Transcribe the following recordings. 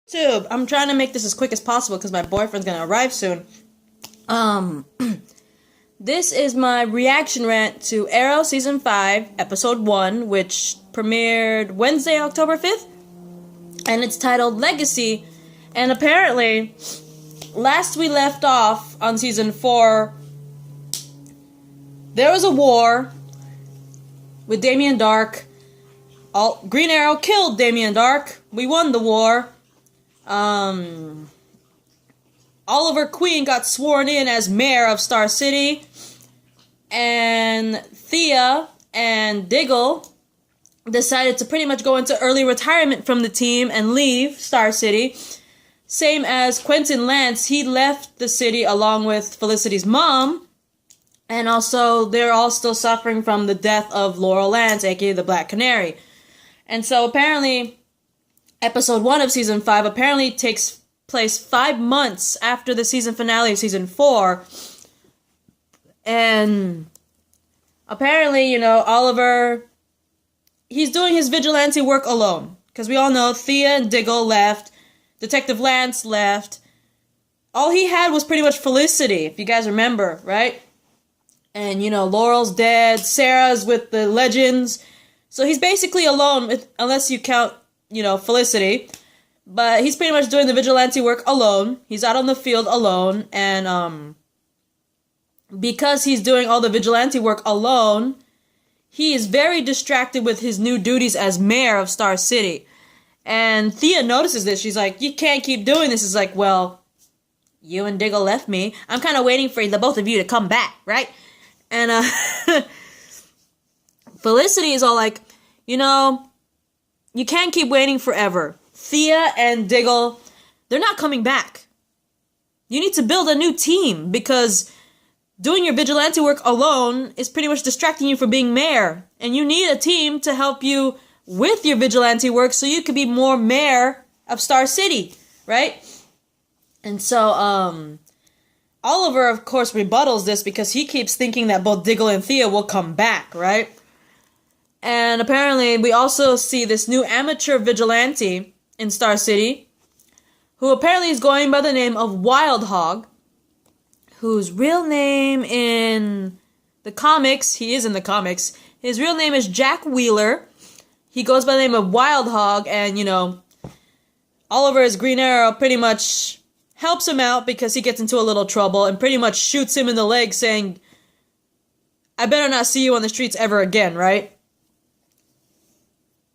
YouTube. I'm trying to make this as quick as possible because my boyfriend's gonna arrive soon. This is my reaction rant to Arrow Season 5, Episode 1, which premiered Wednesday, October 5th. And it's titled Legacy. And apparently, last we left off on Season 4, there was a war with Damien Dark. Green Arrow killed Damien Dark. We won the war. Oliver Queen got sworn in as mayor of Star City, and Thea and Diggle decided to pretty much go into early retirement from the team and leave Star City. Same as Quentin Lance, he left the city along with Felicity's mom, and also they're all still suffering from the death of Laurel Lance, aka the Black Canary. And so apparently, Episode 1 of Season 5 apparently takes place 5 months after the season finale of Season 4. And apparently, Oliver, he's doing his vigilante work alone. Because we all know Thea and Diggle left. Detective Lance left. All he had was pretty much Felicity, if you guys remember, right? And, Laurel's dead. Sarah's with the Legends. So he's basically alone, unless you count, Felicity. But he's pretty much doing the vigilante work alone. He's out on the field alone. And because he's doing all the vigilante work alone, he is very distracted with his new duties as mayor of Star City. And Thea notices this. She's like, you can't keep doing this. It's like, well, you and Diggle left me. I'm kind of waiting for the both of you to come back, right? And Felicity is all like, you can't keep waiting forever. Thea and Diggle, they're not coming back. You need to build a new team because doing your vigilante work alone is pretty much distracting you from being mayor. And you need a team to help you with your vigilante work so you can be more mayor of Star City, right? And so, Oliver, of course, rebuttals this because he keeps thinking that both Diggle and Thea will come back, right? And apparently, we also see this new amateur vigilante in Star City, who apparently is going by the name of Wild Hog, whose real name in the comics, he is in the comics, his real name is Jack Wheeler. He goes by the name of Wild Hog, and, Oliver as Green Arrow pretty much helps him out because he gets into a little trouble and pretty much shoots him in the leg saying, I better not see you on the streets ever again, right?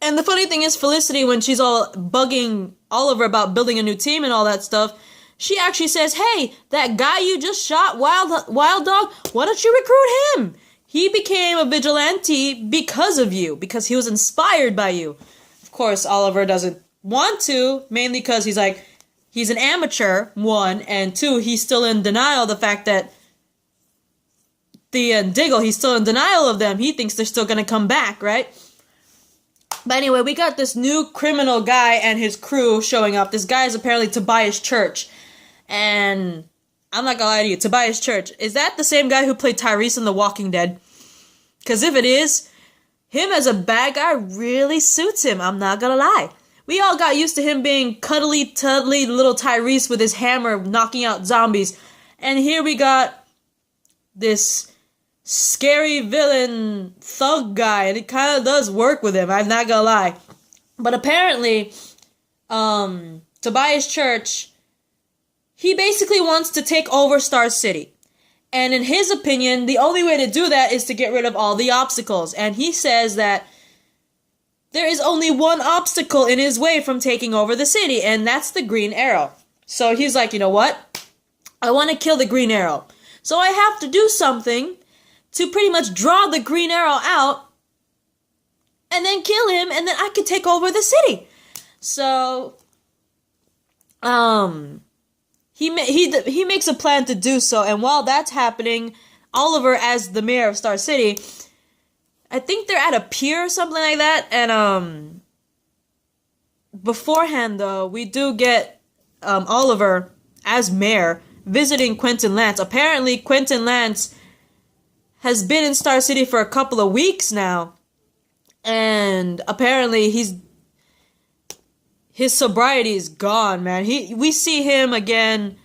And the funny thing is, Felicity, when she's all bugging Oliver about building a new team and all that stuff, she actually says, hey, that guy you just shot, Wild Dog, why don't you recruit him? He became a vigilante because of you, because he was inspired by you. Of course, Oliver doesn't want to, mainly because he's like, he's an amateur, one, and two, he's still in denial of the fact that Thea and Diggle, he's still in denial of them. He thinks they're still going to come back, right? But anyway, we got this new criminal guy and his crew showing up. This guy is apparently Tobias Church. And I'm not gonna lie to you, Tobias Church, is that the same guy who played Tyrese in The Walking Dead? Because if it is, him as a bad guy really suits him, I'm not gonna lie. We all got used to him being cuddly, tuddly little Tyrese with his hammer knocking out zombies. And here we got this scary villain thug guy, and it kind of does work with him, I'm not gonna lie. But apparently, Tobias Church, he basically wants to take over Star City. And in his opinion, the only way to do that is to get rid of all the obstacles. And he says that there is only one obstacle in his way from taking over the city, and that's the Green Arrow. So he's like, you know what? I want to kill the Green Arrow. So I have to do something to pretty much draw the Green Arrow out, and then kill him, and then I could take over the city. So, he makes a plan to do so, and while that's happening, Oliver, as the mayor of Star City, I think they're at a pier or something like that, and, beforehand, though, we do get, Oliver, as mayor, visiting Quentin Lance. Apparently, Quentin Lance has been in Star City for a couple of weeks now, and apparently his sobriety is gone, man. We see him again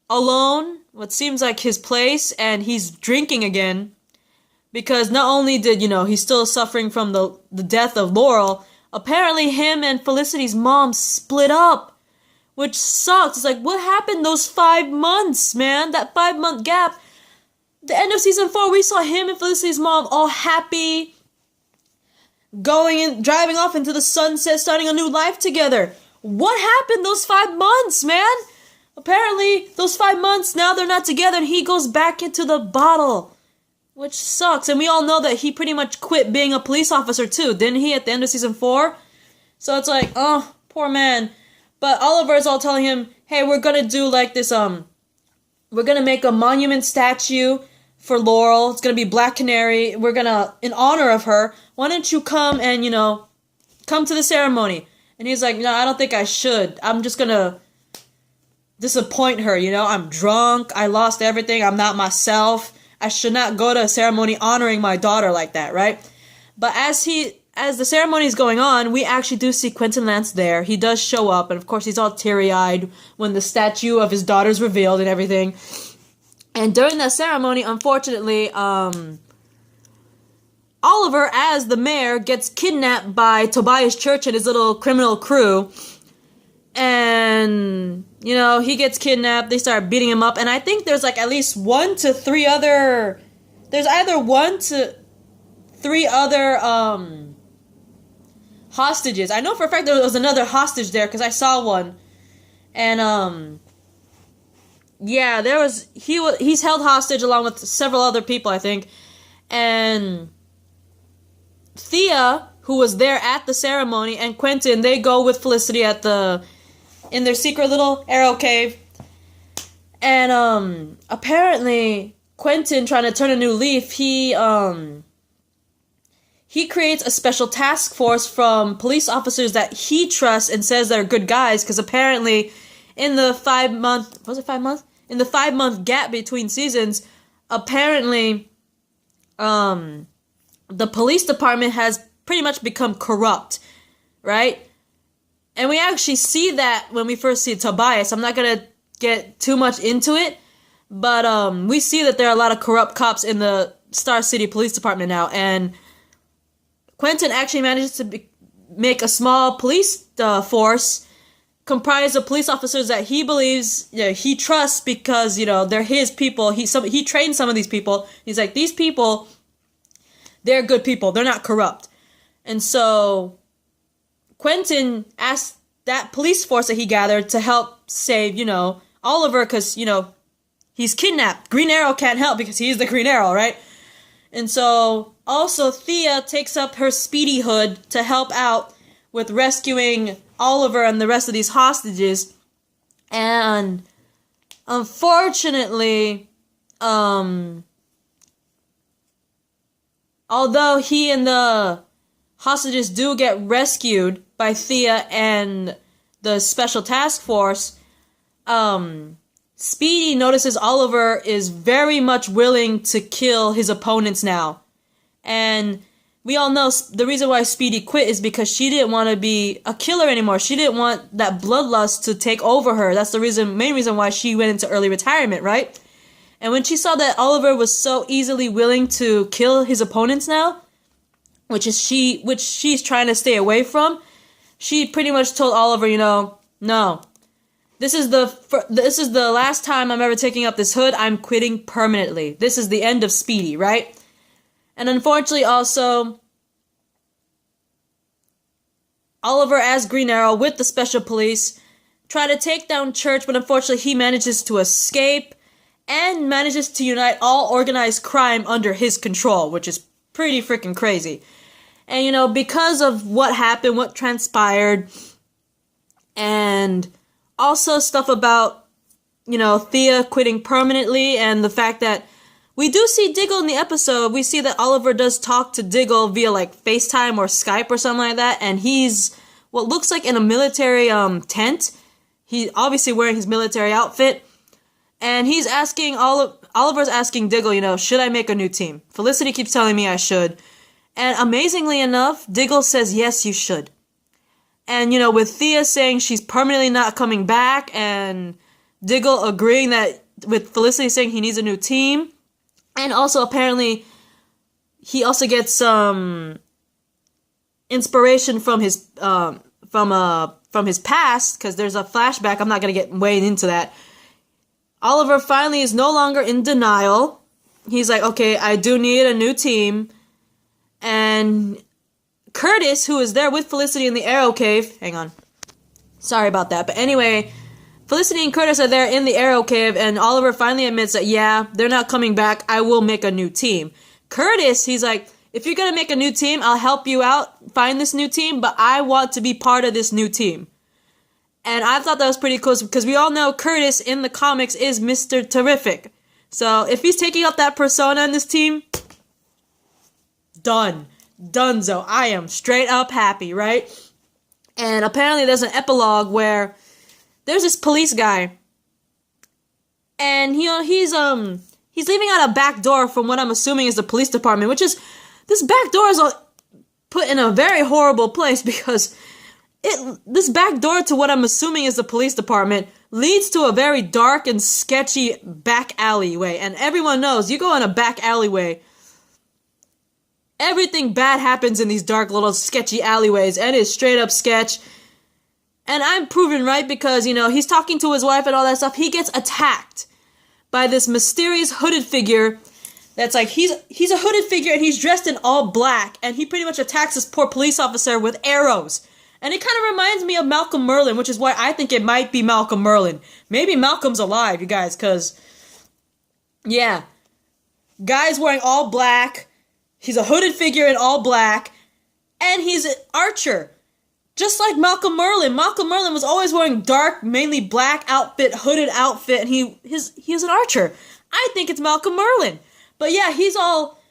alone, what seems like his place, and he's drinking again. Because not only did, he's still suffering from the death of Laurel, apparently him and Felicity's mom split up, which sucks. It's like, what happened those 5 months, man? That 5-month gap. The end of season 4, we saw him and Felicity's mom all happy, driving off into the sunset, starting a new life together. What happened those 5 months, man? Apparently, those 5 months, now they're not together, and he goes back into the bottle. Which sucks, and we all know that he pretty much quit being a police officer too, didn't he, at the end of season 4? So it's like, oh, poor man. But Oliver's all telling him, hey, we're gonna do like this, we're gonna make a monument statue for Laurel. It's gonna be Black Canary. We're gonna, in honor of her, why don't you come and, come to the ceremony? And he's like, no, I don't think I should. I'm just gonna disappoint her, I'm drunk, I lost everything, I'm not myself. I should not go to a ceremony honoring my daughter like that, right? But as the ceremony is going on, we actually do see Quentin Lance there. He does show up, and of course he's all teary-eyed when the statue of his daughter is revealed and everything. And during that ceremony, unfortunately, Oliver, as the mayor, gets kidnapped by Tobias Church and his little criminal crew. And, he gets kidnapped, they start beating him up, and I think there's like at least 1 to 3 other, there's either 1 to 3 other, hostages. I know for a fact there was another hostage there, because I saw one, and, yeah, he's held hostage along with several other people, I think, and Thea, who was there at the ceremony, and Quentin, they go with Felicity in their secret little arrow cave. And, apparently, Quentin, trying to turn a new leaf, he creates a special task force from police officers that he trusts and says they're good guys, because apparently, in the 5-month, was it 5 months? In the 5-month gap between seasons, apparently, the police department has pretty much become corrupt, right? And we actually see that when we first see Tobias. I'm not going to get too much into it, but we see that there are a lot of corrupt cops in the Star City Police Department now, and Quentin actually manages to make a small police force comprised of police officers that he believes, he trusts because, they're his people. He trained some of these people. He's like, these people, they're good people. They're not corrupt. And so Quentin asked that police force that he gathered to help save, Oliver, because, he's kidnapped. Green Arrow can't help because he's the Green Arrow, right? And so, also, Thea takes up her Speedy hood to help out with rescuing Oliver and the rest of these hostages. And, unfortunately, although he and the hostages do get rescued by Thea and the special task force, Speedy notices Oliver is very much willing to kill his opponents now. And we all know the reason why Speedy quit is because she didn't want to be a killer anymore. She didn't want that bloodlust to take over her. That's the main reason why she went into early retirement, right? And when she saw that Oliver was so easily willing to kill his opponents now, which she's trying to stay away from, she pretty much told Oliver, no. This is the last time I'm ever taking up this hood. I'm quitting permanently. This is the end of Speedy, right? And unfortunately also, Oliver as Green Arrow with the special police try to take down Church, but unfortunately he manages to escape and manages to unite all organized crime under his control, which is pretty freaking crazy. And, because of what happened, what transpired, and also stuff about, Thea quitting permanently, and the fact that we do see Diggle in the episode. We see that Oliver does talk to Diggle via, FaceTime or Skype or something like that, and he's what looks like in a military tent. He's obviously wearing his military outfit, and he's asking, Oliver's asking Diggle, should I make a new team? Felicity keeps telling me I should. And amazingly enough, Diggle says, yes, you should. And, you know, with Thea saying she's permanently not coming back, and Diggle agreeing that, with Felicity saying he needs a new team. And also, apparently, he also gets some inspiration from his past, because there's a flashback. I'm not going to get way into that. Oliver finally is no longer in denial. He's like, okay, I do need a new team. And Curtis, who is there with Felicity in the Arrow Cave, hang on, sorry about that, but anyway, Felicity and Curtis are there in the Arrow Cave, and Oliver finally admits that, yeah, they're not coming back, I will make a new team. Curtis, he's like, if you're gonna make a new team, I'll help you out, find this new team, but I want to be part of this new team. And I thought that was pretty cool, because we all know Curtis in the comics is Mr. Terrific. So if he's taking up that persona in this team, done. Dunzo. I am straight up happy, right? And apparently there's an epilogue where there's this police guy, and he's leaving out a back door from what I'm assuming is the police department, which is, this back door is put in a very horrible place, because this back door to what I'm assuming is the police department leads to a very dark and sketchy back alleyway, and everyone knows you go in a back alleyway, everything bad happens in these dark little sketchy alleyways, and it's straight up sketch. And I'm proven right, because, you know, he's talking to his wife and all that stuff. He gets attacked by this mysterious hooded figure that's like, he's a hooded figure, and he's dressed in all black, and he pretty much attacks this poor police officer with arrows. And it kind of reminds me of Malcolm Merlyn, which is why I think it might be Malcolm Merlyn. Maybe Malcolm's alive, you guys, because, yeah, guy's wearing all black. He's a hooded figure in all black, and he's an archer, just like Malcolm Merlyn. Malcolm Merlyn was always wearing dark, mainly black outfit, hooded outfit, and he is an archer. I think it's Malcolm Merlyn. But yeah, he's all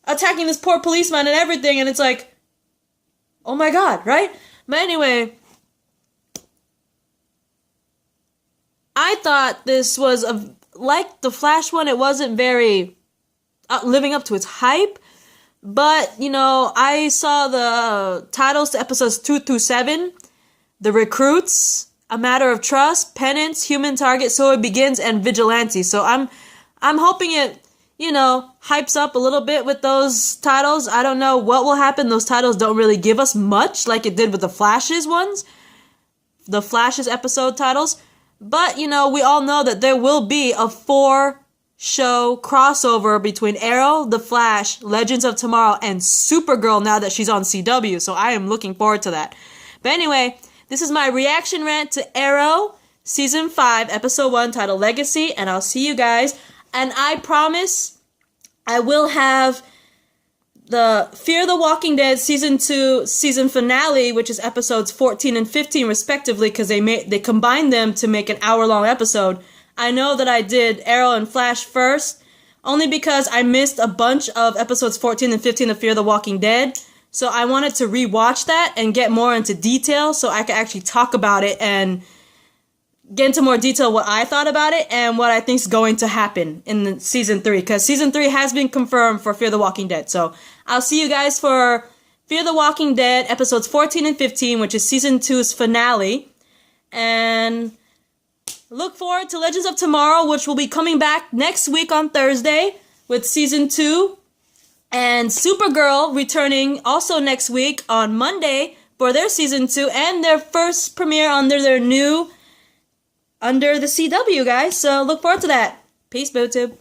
attacking this poor policeman and everything, and it's like, oh my god, right? But anyway, I thought this was, like the Flash one, it wasn't very living up to its hype. But, you know, I saw the titles to episodes 2 through 7. The Recruits, A Matter of Trust, Penance, Human Target, So It Begins, and Vigilante. So I'm hoping it, you know, hypes up a little bit with those titles. I don't know what will happen. Those titles don't really give us much like it did with the Flash's ones. The Flash's episode titles. But, you know, we all know that there will be a 4-show crossover between Arrow, The Flash, Legends of Tomorrow, and Supergirl now that she's on CW, so I am looking forward to that. But anyway, this is my reaction rant to Arrow, Season 5, Episode 1, titled Legacy, and I'll see you guys. And I promise I will have the Fear the Walking Dead Season 2 season finale, which is episodes 14 and 15 respectively, because they combined them to make an hour-long episode. I know that I did Arrow and Flash first, only because I missed a bunch of episodes 14 and 15 of Fear the Walking Dead, so I wanted to rewatch that and get more into detail so I could actually talk about it and get into more detail what I thought about it and what I think is going to happen in Season 3, because Season 3 has been confirmed for Fear the Walking Dead. So I'll see you guys for Fear the Walking Dead episodes 14 and 15, which is Season 2's finale, and look forward to Legends of Tomorrow, which will be coming back next week on Thursday with Season 2, and Supergirl returning also next week on Monday for their Season 2 and their first premiere under the CW, guys. So look forward to that. Peace, BooTube.